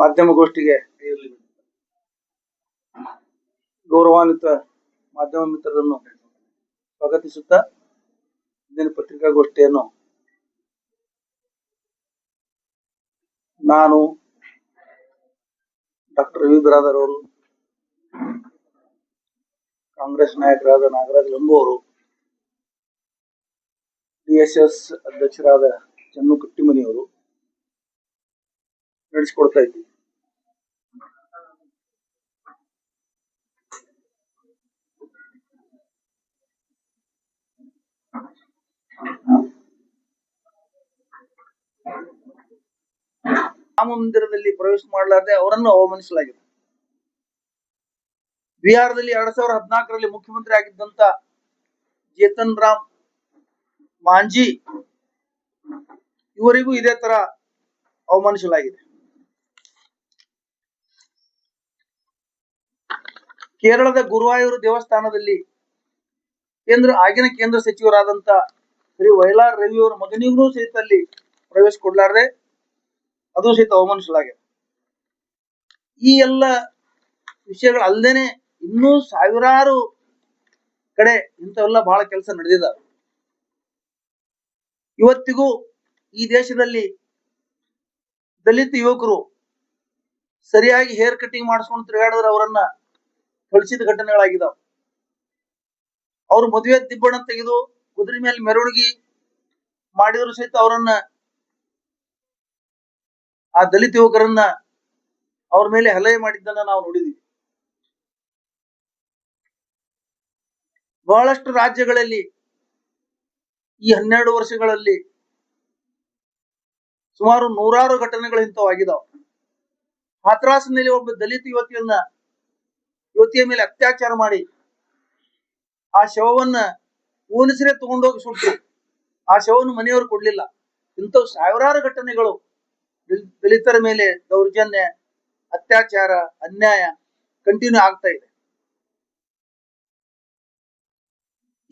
ಮಾಧ್ಯಮಗೋಷ್ಠಿಗೆ ಗೌರವಾನ್ವಿತ ಮಾಧ್ಯಮ ಮಿತ್ರರನ್ನು ಸ್ವಾಗತಿಸುತ್ತಾ ಇಂದಿನ ಪತ್ರಿಕಾಗೋಷ್ಠಿಯನ್ನು ನಾನು ಡಾಕ್ಟರ್ ರವಿ ಬಿರಾದರ್ ಅವರು, ಕಾಂಗ್ರೆಸ್ ನಾಯಕರಾದ ನಾಗರಾಜ್ ಲಂಬು ಅವರು, DSS ಅಧ್ಯಕ್ಷರಾದ ಚನ್ನು ಕಟ್ಟಿಮನಿ ಅವರು ನಡೆಸಿಕೊಡ್ತಾ ಇದ್ದೀವಿ. ರಾಮ ಮಂದಿರದಲ್ಲಿ ಪ್ರವೇಶ ಮಾಡಲಾರದೆ ಅವರನ್ನು ಅವಮಾನಿಸಲಾಗಿದೆ. ಬಿಹಾರದಲ್ಲಿ 2014ರಲ್ಲಿ ಮುಖ್ಯಮಂತ್ರಿ ಆಗಿದ್ದಂತ ಜೇತನ್ ರಾಮ್ ಮಾಂಜಿ ಇವರಿಗೂ ಇದೇ ತರ ಅವಮಾನಿಸಲಾಗಿದೆ. ಕೇರಳದ ಗುರುವಾಯೂರು ದೇವಸ್ಥಾನದಲ್ಲಿ ಆಗಿನ ಕೇಂದ್ರ ಸಚಿವರಾದಂತ ಶ್ರೀ ವೈಲಾರ್ ರವಿ ಅವರ ಮಗನಿಗೂ ಸಹಿತ ಅಲ್ಲಿ ಪ್ರವೇಶ ಕೊಡಲಾರದೆ ಅದು ಸಹಿತ ಅವಮಾನಿಸಲಾಗಿದೆ. ಈ ಎಲ್ಲ ವಿಷಯಗಳು ಅಲ್ಲದೇನೆ ಇನ್ನೂ ಸಾವಿರಾರು ಕಡೆ ಇಂಥವೆಲ್ಲ ಬಹಳ ಕೆಲಸ ನಡೆದಿದ್ದಾವೆ. ಇವತ್ತಿಗೂ ಈ ದೇಶದಲ್ಲಿ ದಲಿತ ಯುವಕರು ಸರಿಯಾಗಿ ಹೇರ್ ಕಟಿಂಗ್ ಮಾಡಿಸ್ಕೊಂಡು ತಿರುಗಾಡಿದ್ರೆ ಅವರನ್ನ ಕಳಿಸಿದ ಘಟನೆಗಳಾಗಿದ್ದಾವೆ. ಅವ್ರ ಮದುವೆ ದಿಬ್ಬಣ ತೆಗೆದು ಕುದುರೆ ಮೇಲೆ ಮೆರವಣಿಗೆ ಮಾಡಿದ್ರು ಸಹಿತ ಅವರನ್ನ, ಆ ದಲಿತ ಯುವಕರನ್ನ ಅವ್ರ ಮೇಲೆ ಹಲ್ಲೆ ಮಾಡಿದ್ದನ್ನ ನಾವು ನೋಡಿದೀವಿ. ಬಹಳಷ್ಟು ರಾಜ್ಯಗಳಲ್ಲಿ ಈ 12 ವರ್ಷಗಳಲ್ಲಿ ಸುಮಾರು 100 ಘಟನೆಗಳು ಇಂಥವಾಗಿದ್ದಾವೆ. ಹಾತ್ರಾಸ್ನಲ್ಲಿ ಒಬ್ಬ ದಲಿತ ಯುವತಿಯ ಮೇಲೆ ಅತ್ಯಾಚಾರ ಮಾಡಿ ಆ ಶವವನ್ನ ಪೊಲೀಸರೇ ತಗೊಂಡೋಗಿ ಸುಟ್ಟರು. ಆ ಶವವನ್ನು ಮನೆಯವರು ಕೊಡ್ಲಿಲ್ಲ. ಇಂಥವು ಸಾವಿರಾರು ಘಟನೆಗಳು ದಲಿತರ ಮೇಲೆ ದೌರ್ಜನ್ಯ, ಅತ್ಯಾಚಾರ, ಅನ್ಯಾಯ ಕಂಟಿನ್ಯೂ ಆಗ್ತಾ ಇದೆ.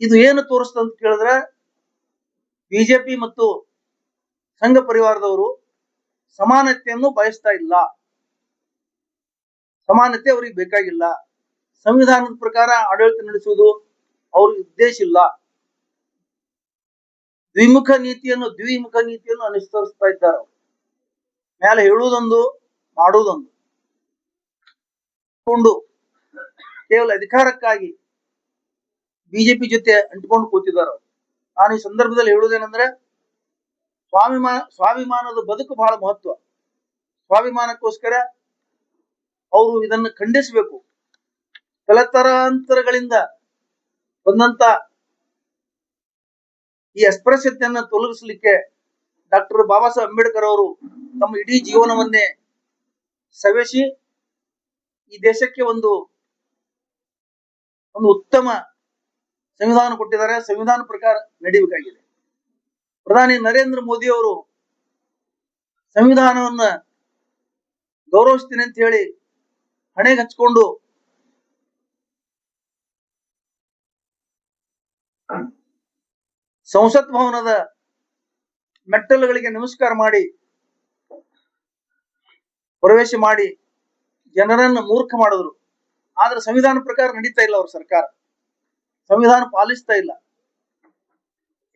ಇದು ಏನು ತೋರಿಸ್ತಂತ ಕೇಳಿದ್ರೆ, ಬಿಜೆಪಿ ಮತ್ತು ಸಂಘ ಪರಿವಾರದವರು ಸಮಾನತೆಯನ್ನು ಬಯಸ್ತಾ ಇಲ್ಲ. ಸಮಾನತೆ ಅವರಿಗೆ ಬೇಕಾಗಿಲ್ಲ. ಸಂವಿಧಾನದ ಪ್ರಕಾರ ಆಡಳಿತ ನಡೆಸುವುದು ಅವ್ರಿಗೆ ಉದ್ದೇಶ ಇಲ್ಲ. ದ್ವಿಮುಖ ನೀತಿಯನ್ನು ಅನುಸರಿಸ್ತಾ ಇದ್ದಾರೆ. ಮೇಲೆ ಹೇಳುವುದೊಂದು, ಮಾಡುವುದೊಂದು ಕೊಂಡು ಕೇವಲ ಅಧಿಕಾರಕ್ಕಾಗಿ ಬಿಜೆಪಿ ಜೊತೆ ಅಂಟಿಕೊಂಡು ಕೂತಿದ್ದಾರೆ. ನಾನು ಈ ಸಂದರ್ಭದಲ್ಲಿ ಹೇಳುವುದೇನೆಂದ್ರೆ, ಸ್ವಾಭಿಮಾನದ ಬದುಕು ಬಹಳ ಮಹತ್ವ. ಸ್ವಾಭಿಮಾನಕ್ಕೋಸ್ಕರ ಅವರು ಇದನ್ನು ಖಂಡಿಸಬೇಕು. ತಲತರಾಂತರಗಳಿಂದ ಬಂದಂತ ಈ ಅಸ್ಪೃಶ್ಯತೆಯನ್ನು ತೊಲಗಿಸಲಿಕ್ಕೆ ಡಾಕ್ಟರ್ ಬಾಬಾ ಸಾಹೇಬ್ ಅಂಬೇಡ್ಕರ್ ಅವರು ತಮ್ಮ ಇಡೀ ಜೀವನವನ್ನೇ ಸವೆಸಿ ಈ ದೇಶಕ್ಕೆ ಒಂದು ಉತ್ತಮ ಸಂವಿಧಾನ ಕೊಟ್ಟಿದ್ದಾರೆ. ಸಂವಿಧಾನ ಪ್ರಕಾರ ನಡೀಬೇಕಾಗಿದೆ. ಪ್ರಧಾನಿ ನರೇಂದ್ರ ಮೋದಿ ಅವರು ಸಂವಿಧಾನವನ್ನ ಗೌರವಿಸ್ತೀನಿ ಅಂತ ಹೇಳಿ ಹಣೆಗೆ ಹಚ್ಕೊಂಡು ಸಂಸತ್ ಭವನದ ಮೆಟ್ಟಲುಗಳಿಗೆ ನಮಸ್ಕಾರ ಮಾಡಿ ಪ್ರವೇಶ ಮಾಡಿ ಜನರನ್ನ ಮೂರ್ಖ ಮಾಡಿದ್ರು. ಆದ್ರೆ ಸಂವಿಧಾನ ಪ್ರಕಾರ ನಡೀತಾ ಇಲ್ಲ. ಅವ್ರ ಸರ್ಕಾರ ಸಂವಿಧಾನ ಪಾಲಿಸ್ತಾ ಇಲ್ಲ.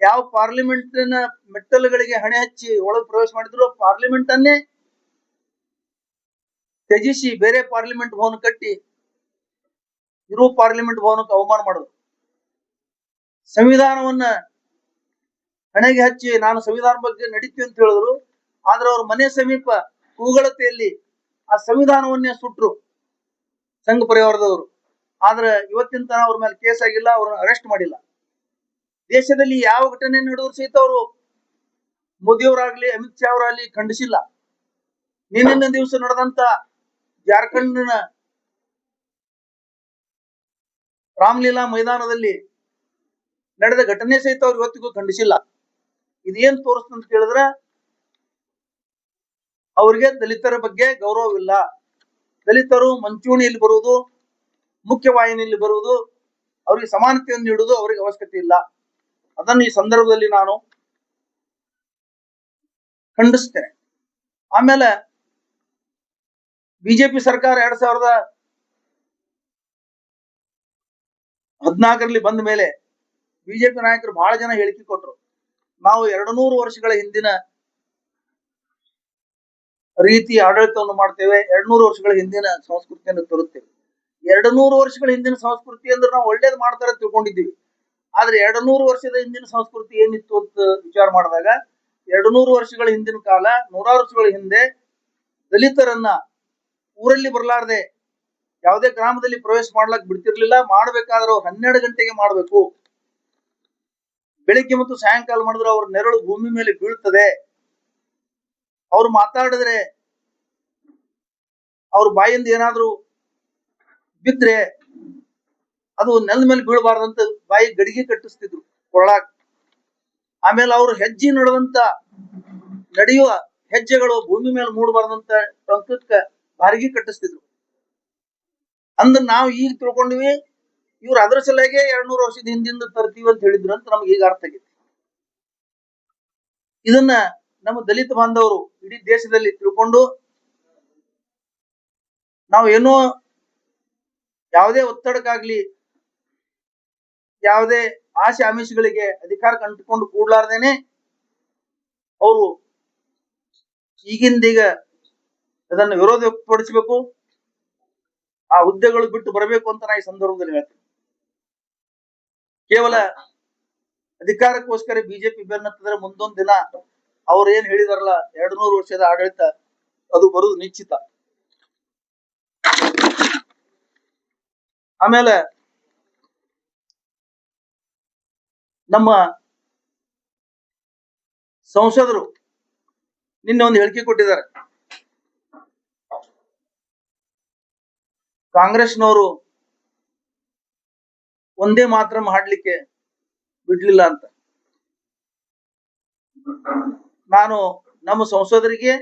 ಯಾವ ಪಾರ್ಲಿಮೆಂಟಿನ ಮೆಟ್ಟಲುಗಳಿಗೆ ಹಣೆ ಹಚ್ಚಿ ಒಳಗೆ ಪ್ರವೇಶ ಮಾಡಿದ್ರು, ಪಾರ್ಲಿಮೆಂಟ್ ಅನ್ನೇ ತ್ಯಜಿಸಿ ಬೇರೆ ಪಾರ್ಲಿಮೆಂಟ್ ಭವನ ಕಟ್ಟಿ ಇರೋ ಪಾರ್ಲಿಮೆಂಟ್ ಭವನಕ್ಕೆ ಅವಮಾನ ಮಾಡಿದ್ರು. ಸಂವಿಧಾನವನ್ನ ಹಣೆಗೆ ಹಚ್ಚಿ ನಾನು ಸಂವಿಧಾನ ಬಗ್ಗೆ ನಡೀತೀವಿ ಅಂತ ಹೇಳಿದ್ರು. ಆದ್ರೆ ಅವ್ರ ಮನೆ ಸಮೀಪ ಕೂಗಳತೆಯಲ್ಲಿ ಆ ಸಂವಿಧಾನವನ್ನೇ ಸುಟ್ರು ಸಂಘ ಪರಿವಾರದವರು. ಆದ್ರೆ ಇವತ್ತಿನ ತನ ಅವ್ರ ಮೇಲೆ ಕೇಸ್ ಆಗಿಲ್ಲ, ಅವ್ರನ್ನ ಅರೆಸ್ಟ್ ಮಾಡಿಲ್ಲ. ದೇಶದಲ್ಲಿ ಯಾವ ಘಟನೆ ನಡೆದ್ರು ಸಹಿತ ಅವರು ಮೋದಿಯವರಾಗ್ಲಿ ಅಮಿತ್ ಶಾ ಅವರಾಗ್ಲಿ ಖಂಡಿಸಿಲ್ಲ. ನಿನ್ನಿನ ದಿವಸ ನಡೆದಂತ ಜಾರ್ಖಂಡ್ನ ರಾಮಲೀಲಾ ಮೈದಾನದಲ್ಲಿ ನಡೆದ ಘಟನೆ ಸಹಿತ ಅವ್ರು ಇವತ್ತಿಗೂ ಖಂಡಿಸಿಲ್ಲ. ಇದೇನ್ ತೋರಿಸ್ತಂತ ಕೇಳಿದ್ರೆ, ಅವ್ರಿಗೆ ದಲಿತರ ಬಗ್ಗೆ ಗೌರವವಿಲ್ಲ. ದಲಿತರು ಮಂಚೂಣಿಯಲ್ಲಿ ಬರುವುದು, ಮುಖ್ಯವಾಹಿನಿಯಲ್ಲಿ ಬರುವುದು, ಅವರಿಗೆ ಸಮಾನತೆಯನ್ನು ನೀಡುವುದು ಅವರಿಗೆ ಅವಶ್ಯಕತೆ ಇಲ್ಲ. ಅದನ್ನು ಈ ಸಂದರ್ಭದಲ್ಲಿ ನಾನು ಖಂಡಿಸ್ತೇನೆ. ಆಮೇಲೆ ಬಿಜೆಪಿ ಸರ್ಕಾರ 2014ರಲ್ಲಿ ಬಂದ ಮೇಲೆ ಬಿಜೆಪಿ ನಾಯಕರು ಬಹಳ ಜನ ಹೇಳಿಕೆ ಕೊಟ್ಟರು. ನಾವು 200 ವರ್ಷಗಳ ಹಿಂದಿನ ರೀತಿ ಆಡಳಿತವನ್ನು ಮಾಡ್ತೇವೆ, 200 ವರ್ಷಗಳ ಹಿಂದಿನ ಸಂಸ್ಕೃತಿಯನ್ನು ತರುತ್ತೇವೆ. 200 ವರ್ಷಗಳ ಹಿಂದಿನ ಸಂಸ್ಕೃತಿ ಅಂದ್ರೆ ನಾವು ಒಳ್ಳೇದು ಮಾಡ್ತಾರೆ ತಿಳ್ಕೊಂಡಿದ್ದೀವಿ. ಆದ್ರೆ 200 ವರ್ಷದ ಹಿಂದಿನ ಸಂಸ್ಕೃತಿ ಏನಿತ್ತು ಅಂತ ವಿಚಾರ ಮಾಡಿದಾಗ 200 ವರ್ಷಗಳ ಹಿಂದಿನ ಕಾಲ, 100 ವರ್ಷಗಳ ಹಿಂದೆ ದಲಿತರನ್ನ ಊರಲ್ಲಿ ಬರಲಾರದೆ ಯಾವುದೇ ಗ್ರಾಮದಲ್ಲಿ ಪ್ರವೇಶ ಮಾಡ್ಲಕ್ ಬಿಡ್ತಿರ್ಲಿಲ್ಲ. ಮಾಡ್ಬೇಕಾದ್ರೆ ಅವ್ರು 12 ಗಂಟೆಗೆ ಮಾಡ್ಬೇಕು. ಬೆಳಿಗ್ಗೆ ಮತ್ತು ಸಾಯಂಕಾಲ ಮಾಡಿದ್ರೆ ಅವ್ರ ನೆರಳು ಭೂಮಿ ಮೇಲೆ ಬೀಳ್ತದೆ. ಅವ್ರು ಮಾತಾಡಿದ್ರೆ ಅವ್ರ ಬಾಯಿಂದ ಏನಾದ್ರು ಬಿದ್ರೆ ಅದು ನೆಲದ ಮೇಲೆ ಬೀಳಬಾರ್ದಂತ ಬಾಯಿ ಗಡಿಗೆ ಕಟ್ಟಿಸ್ತಿದ್ರು ಕೊಳ್ಳಾಕ್. ಆಮೇಲೆ ಅವ್ರು ಹೆಜ್ಜೆ ನಡೆಯುವ ಹೆಜ್ಜೆಗಳು ಭೂಮಿ ಮೇಲೆ ಮೂಡಬಾರ್ದಂತ ಟಂಕಕ್ಕ ಬಾರಿಗೆ ಕಟ್ಟಿಸ್ತಿದ್ರು. ಅಂದ್ರ ನಾವು ಈಗ ತಿಳ್ಕೊಂಡ್ವಿ, ಇವ್ರು ಅದ್ರ ಸಲುವಾಗಿ 200 ವರ್ಷದ ಹಿಂದಿಂದ ತರ್ತೀವಿ ಅಂತ ಹೇಳಿದ್ರು ಅಂತ ನಮ್ಗೆ ಈಗ ಅರ್ಥ ಆಗೈತಿ. ಇದನ್ನ ನಮ್ಮ ದಲಿತ ಬಾಂಧವರು ಇಡೀ ದೇಶದಲ್ಲಿ ತಿಳ್ಕೊಂಡು ನಾವು ಏನೋ ಯಾವುದೇ ಒತ್ತಡಕ್ಕಾಗ್ಲಿ ಯಾವುದೇ ಆಶೆ ಆಮಿಷಗಳಿಗೆ ಅಧಿಕಾರ ಕಂಡುಕೊಂಡು ಕೂಡ್ಲಾರ್ದೇನೆ ಅವರು ಈಗಿಂದೀಗ ಅದನ್ನು ವಿರೋಧ ವ್ಯಕ್ತಪಡಿಸಬೇಕು, ಆ ಹುದ್ದೆಗಳು ಬಿಟ್ಟು ಬರಬೇಕು ಅಂತ ನಾ ಈ ಸಂದರ್ಭದಲ್ಲಿ ಹೇಳ್ತೀನಿ. ಕೇವಲ ಅಧಿಕಾರಕ್ಕೋಸ್ಕರ ಬಿಜೆಪಿ ಬೆನ್ನತ್ತಿದ್ರೆ ಮುಂದೊಂದು ದಿನ ಅವ್ರು ಏನ್ ಹೇಳಿದಾರಲ್ಲ 200 ವರ್ಷದ ಆಡಳಿತ ಅದು ಬರುದು ನಿಶ್ಚಿತ. ಆಮೇಲೆ ನಮ್ಮ ಸಂಸದರು ನಿನ್ನೆ ಒಂದು ಹೇಳಿಕೆ ಕೊಟ್ಟಿದ್ದಾರೆ. ಕಾಂಗ್ರೆಸ್ನವರು ಒಂದೇ ಮಾತ್ರ ಹಾಡ್ಲಿಕ್ಕೆ ಬಿಡ್ಲಿಲ್ಲ ಅಂತ. ನಾನು ನಮ್ಮ ಸಂಸದರಿಗೆ,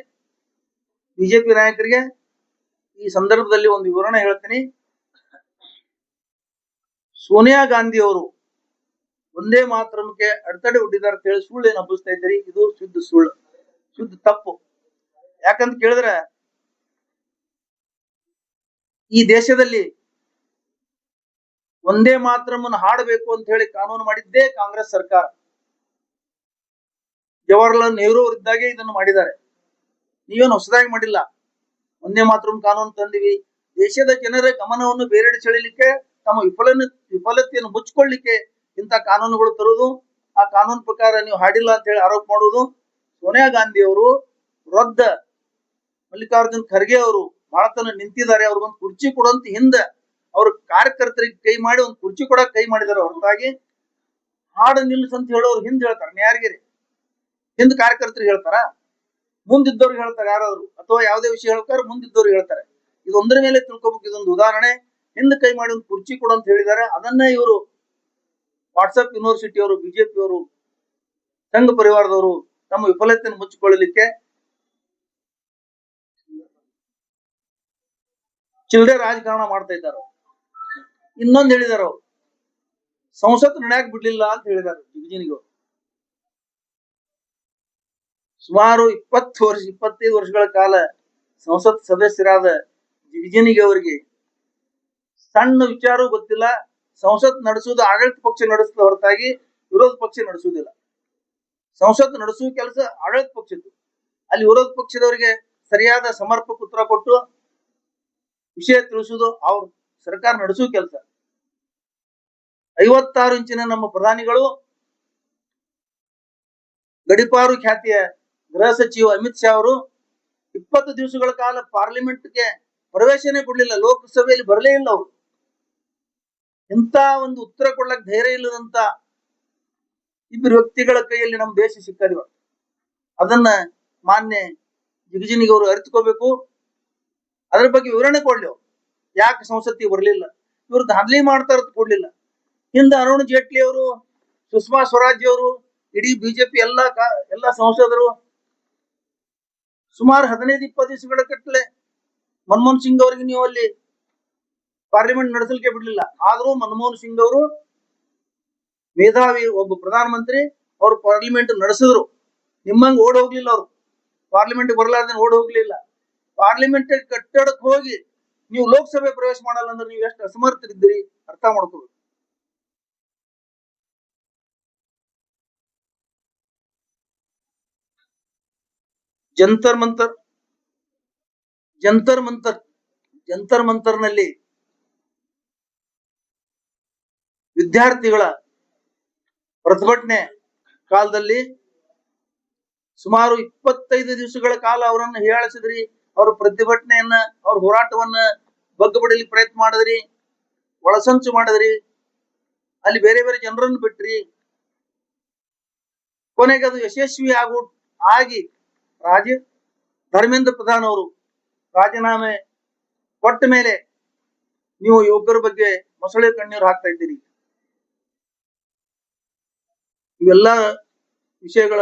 ಬಿಜೆಪಿ ನಾಯಕರಿಗೆ ಈ ಸಂದರ್ಭದಲ್ಲಿ ಒಂದು ವಿವರಣೆ ಹೇಳ್ತೀನಿ. ಸೋನಿಯಾ ಗಾಂಧಿ ಅವರು ಒಂದೇ ಮಾತ್ರಕ್ಕೆ ಅಡೆತಡೆ ಹುಟ್ಟಿದಾರೆ ಅಂತ ಹೇಳಿ ಸುಳ್ಳು ಏನು ಹಬ್ಬಿಸ್ತಾ ಇದ್ದೀರಿ. ಇದು ಶುದ್ಧ ಸುಳ್ಳು, ಶುದ್ಧ ತಪ್ಪು. ಯಾಕಂತ ಕೇಳಿದ್ರೆ ಈ ದೇಶದಲ್ಲಿ ಒಂದೇ ಮಾತ್ರಮನ್ನು ಹಾಡಬೇಕು ಅಂತ ಹೇಳಿ ಕಾನೂನು ಮಾಡಿದ್ದೇ ಕಾಂಗ್ರೆಸ್ ಸರ್ಕಾರ. ಜವಾಹರ್ಲಾಲ್ ನೆಹರು ಅವರಿದ್ದಾಗೆ ಇದನ್ನು ಮಾಡಿದ್ದಾರೆ. ನೀವೇನು ಹೊಸದಾಗಿ ಮಾಡಿಲ್ಲ. ಒಂದೇ ಮಾತ್ರ ಕಾನೂನು ತಂದಿವಿ. ದೇಶದ ಜನರ ಗಮನವನ್ನು ಬೇರೆಡೆ ಸೆಳೆಯಲಿಕ್ಕೆ, ತಮ್ಮ ವಿಫಲತೆಯನ್ನು ಮುಚ್ಚಿಕೊಳ್ಳಿಕ್ಕೆ ಇಂಥ ಕಾನೂನುಗಳು ತರುವುದು, ಆ ಕಾನೂನು ಪ್ರಕಾರ ನೀವು ಹಾಡಿಲ್ಲ ಅಂತ ಹೇಳಿ ಆರೋಪ ಮಾಡುವುದು. ಸೋನಿಯಾ ಗಾಂಧಿ ಅವರು ವೃದ್ಧ ಮಲ್ಲಿಕಾರ್ಜುನ್ ಖರ್ಗೆ ಅವರು ಬಹಳ ತನ ನಿಂತಿದ್ದಾರೆ. ಅವ್ರಿಗೊಂದು ಕುರ್ಚಿ ಕೊಡುವಂತ ಹಿಂದೆ ಅವ್ರ ಕಾರ್ಯಕರ್ತರಿಗೆ ಕೈ ಮಾಡಿ ಒಂದು ಕುರ್ಚಿ ಕೂಡ ಕೈ ಮಾಡಿದ್ದಾರೆ. ಹೊರತಾಗಿ ಹಾಡು ನಿಲ್ಲಿಸಂತ ಹೇಳೋರು ಹಿಂದೆ ಹೇಳ್ತಾರೆ. ಯಾರಿಗಿರಿ ಹಿಂದ್ ಕಾರ್ಯಕರ್ತರಿಗೆ ಹೇಳ್ತಾರ? ಮುಂದಿದ್ದವ್ರಿಗೆ ಹೇಳ್ತಾರೆ ಯಾರಾದ್ರು, ಅಥವಾ ಯಾವುದೇ ವಿಷಯ ಹೇಳ್ತಾರೆ ಮುಂದಿದ್ದವ್ರಿಗೆ ಹೇಳ್ತಾರೆ. ಇದೊಂದರ ಮೇಲೆ ತಿಳ್ಕೊಬೇಕು. ಇದೊಂದು ಉದಾಹರಣೆ. ಹಿಂದ್ ಕೈ ಮಾಡಿ ಒಂದು ಕುರ್ಚಿ ಕೊಡು ಅಂತ ಹೇಳಿದ್ದಾರೆ. ಅದನ್ನೇ ಇವರು ವಾಟ್ಸಪ್ ಯೂನಿವರ್ಸಿಟಿ ಅವರು, ಬಿಜೆಪಿ ಅವರು, ಸಂಘ ಪರಿವಾರದವರು ತಮ್ಮ ವಿಫಲತೆಯನ್ನು ಮುಚ್ಚಿಕೊಳ್ಳಲಿಕ್ಕೆ ಚಿಲ್ಲರೆ ರಾಜಕಾರಣ ಮಾಡ್ತಾ ಇದ್ದಾರೆ. ಇನ್ನೊಂದು ಹೇಳಿದಾರ, ಸಂಸತ್ ನಡೆಯಕ್ ಬಿಡ್ಲಿಲ್ಲ ಅಂತ ಹೇಳಿದ್ದಾರೆ ಜಿಗಜಿಣಿಗೆ. ಸುಮಾರು 25 ವರ್ಷಗಳ ಕಾಲ ಸಂಸತ್ ಸದಸ್ಯರಾದ ಜಿಗಜಿಣಿಗೆ ಅವರಿಗೆ ಸಣ್ಣ ವಿಚಾರ ಗೊತ್ತಿಲ್ಲ. ಸಂಸತ್ ನಡೆಸುವುದು ಆಡಳಿತ ಪಕ್ಷ ನಡೆಸುವ ಹೊರತಾಗಿ ವಿರೋಧ ಪಕ್ಷ ನಡೆಸುವುದಿಲ್ಲ. ಸಂಸತ್ ನಡೆಸುವ ಕೆಲಸ ಆಡಳಿತ ಪಕ್ಷದ್ದು. ಅಲ್ಲಿ ವಿರೋಧ ಪಕ್ಷದವರಿಗೆ ಸರಿಯಾದ ಸಮರ್ಪಕ ಉತ್ತರ ಕೊಟ್ಟು ವಿಷಯ ತಿಳಿಸುವುದು ಅವ್ರ ಸರ್ಕಾರ ನಡೆಸುವ ಕೆಲಸ. 56 ಇಂಚಿನ ನಮ್ಮ ಪ್ರಧಾನಿಗಳು, ಗಡಿಪಾರು ಖ್ಯಾತಿಯ ಗೃಹ ಸಚಿವ ಅಮಿತ್ ಶಾ ಅವರು 20 ದಿವಸಗಳ ಕಾಲ ಪಾರ್ಲಿಮೆಂಟ್ಗೆ ಪ್ರವೇಶನೇ ಕೊಡ್ಲಿಲ್ಲ. ಲೋಕಸಭೆಯಲ್ಲಿ ಬರಲೇ ಇಲ್ಲ ಅವರು. ಇಂಥ ಒಂದು ಉತ್ತರ ಕೊಡ್ಲಕ್ ಧೈರ್ಯ ಇಲ್ಲದಂತ ಇಬ್ಬರು ವ್ಯಕ್ತಿಗಳ ಕೈಯಲ್ಲಿ ನಮ್ಮ ದೇಶ ಸಿಕ್ಕದಿವ. ಅದನ್ನ ಮಾನ್ಯ ಜಿಗಜಿಣಿಗೆ ಅವರು ಅರಿತುಕೋಬೇಕು. ಅದ್ರ ಬಗ್ಗೆ ವಿವರಣೆ ಕೊಡ್ಲಿ. ಯಾಕೆ ಸಂಸತ್ತಿಗೆ ಬರಲಿಲ್ಲ, ಇವ್ರು ದಾಂಧಲಿ ಮಾಡ್ತಾ ಇರೋದು ಕೊಡ್ಲಿಲ್ಲ. ಹಿಂದೆ ಅರುಣ್ ಜೇಟ್ಲಿ ಅವರು, ಸುಷ್ಮಾ ಸ್ವರಾಜ್ ಅವರು, ಇಡೀ ಬಿಜೆಪಿ ಎಲ್ಲ ಸಂಸದರು ಸುಮಾರು 15-20 ದಿವಸಗಳ ಕಟ್ಟಲೆ ಮನಮೋಹನ್ ಸಿಂಗ್ ಅವರಿಗೆ ನೀವು ಅಲ್ಲಿ ಪಾರ್ಲಿಮೆಂಟ್ ನಡೆಸಲಿಕ್ಕೆ ಬಿಡ್ಲಿಲ್ಲ. ಆದ್ರೂ ಮನಮೋಹನ್ ಸಿಂಗ್ ಅವರು ಮೇಧಾವಿ, ಒಬ್ಬ ಪ್ರಧಾನಮಂತ್ರಿ, ಅವರು ಪಾರ್ಲಿಮೆಂಟ್ ನಡೆಸಿದ್ರು. ನಿಮ್ಮಂಗ್ ಓಡ್ ಹೋಗ್ಲಿಲ್ಲ. ಅವರು ಪಾರ್ಲಿಮೆಂಟ್ ಬರಲಾರ್ದೇನೆ ಓಡ್ ಹೋಗ್ಲಿಲ್ಲ. ಪಾರ್ಲಿಮೆಂಟ್ ಕಟ್ಟಡಕ್ಕೆ ಹೋಗಿ ನೀವು ಲೋಕಸಭೆ ಪ್ರವೇಶ ಮಾಡಲ್ಲ ಅಂದ್ರೆ ನೀವು ಎಷ್ಟು ಅಸಮರ್ಥರಿದ್ದೀರಿ ಅರ್ಥ ಮಾಡ್ಕೋಬೇಕು. ಜಂತರ್ ಮಂತರ್ ಜಂತರ್ ಮಂತರ್ ಜಂತರ್ ಮಂತರ್ನಲ್ಲಿ ವಿದ್ಯಾರ್ಥಿಗಳ ಪ್ರತಿಭಟನೆ ಕಾಲದಲ್ಲಿ ಸುಮಾರು 25 ದಿವಸಗಳ ಕಾಲ ಅವರನ್ನು ಹೀಯಾಳಿಸಿದ್ರಿ. ಅವ್ರ ಪ್ರತಿಭಟನೆಯನ್ನ, ಅವ್ರ ಹೋರಾಟವನ್ನ ಬಗ್ಗಬಡಿಲಿ ಪ್ರಯತ್ನ ಮಾಡಿದ್ರಿ, ಒಳಸಂಚು ಮಾಡಿದ್ರಿ, ಅಲ್ಲಿ ಬೇರೆ ಬೇರೆ ಜನರನ್ನು ಬಿಟ್ರಿ. ಕೊನೆಗೆ ಅದು ಯಶಸ್ವಿ ಆಗಿ ಧರ್ಮೇಂದ್ರ ಪ್ರಧಾನ್ ಅವರು ರಾಜೀನಾಮೆ ಕೊಟ್ಟ ಮೇಲೆ ನೀವು ಯುವಕರ ಬಗ್ಗೆ ಮೊಸಳೆ ಕಣ್ಣೀರು ಹಾಕ್ತಾ ಇದ್ದೀರಿ. ಇವೆಲ್ಲ ವಿಷಯಗಳ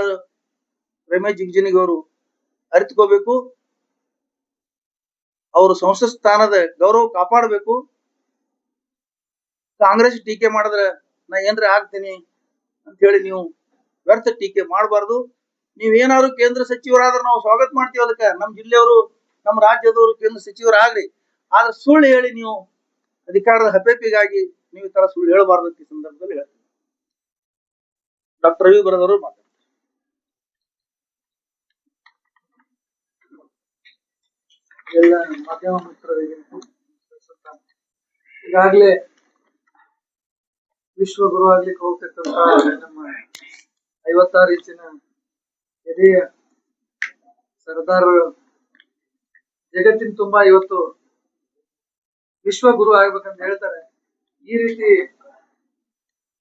ರಮೇಶ್ ಜಿಗಜಿಣಗಿ ಅವರು ಅರಿತುಕೋಬೇಕು. ಅವರು ಸಂಸತ್ ಸ್ಥಾನದ ಗೌರವ ಕಾಪಾಡಬೇಕು. ಕಾಂಗ್ರೆಸ್ ಟೀಕೆ ಮಾಡಿದ್ರೆ ನಾ ಏನ್ರ ಆಗ್ತೀನಿ ಅಂತ ಹೇಳಿ ನೀವು ವ್ಯರ್ಥ ಟೀಕೆ ಮಾಡಬಾರ್ದು. ನೀವೇನಾದ್ರು ಕೇಂದ್ರ ಸಚಿವರಾದ್ರೆ ನಾವು ಸ್ವಾಗತ ಮಾಡ್ತೀವಿ. ಅದಕ್ಕೆ ನಮ್ಮ ಜಿಲ್ಲೆಯವರು, ನಮ್ಮ ರಾಜ್ಯದವರು ಕೇಂದ್ರ ಸಚಿವರಾಗ್ರಿ. ಆದ್ರೆ ಸುಳ್ಳು ಹೇಳಿ ನೀವು ಅಧಿಕಾರದ ಹಪೆಪಿಗಾಗಿ ನೀವು ಈ ತರ ಸುಳ್ಳು ಹೇಳಬಾರ್ದು ಈ ಸಂದರ್ಭದಲ್ಲಿ ಹೇಳ್ತೀನಿ. ಡಾಕ್ಟರ್ ರವಿ ಬರದವರು ಮಾತಾಡ್ತಾರೆ. ಎಲ್ಲ ಮಾಧ್ಯಮ ಮಿತ್ರರಿಗೆ ಈಗಾಗಲೇ ವಿಶ್ವ ಗುರು ಆಗ್ಲಿಕ್ಕೆ ಹೋಗ್ತಕ್ಕಂತ ನಮ್ಮ 56 ಇಂಚಿನ ಹಿರಿಯ ಸರ್ದಾರ್ ಜಗತ್ತಿನ ತುಂಬಾ ಇವತ್ತು ವಿಶ್ವ ಗುರು ಆಗ್ಬೇಕಂತ ಹೇಳ್ತಾರೆ. ಈ ರೀತಿ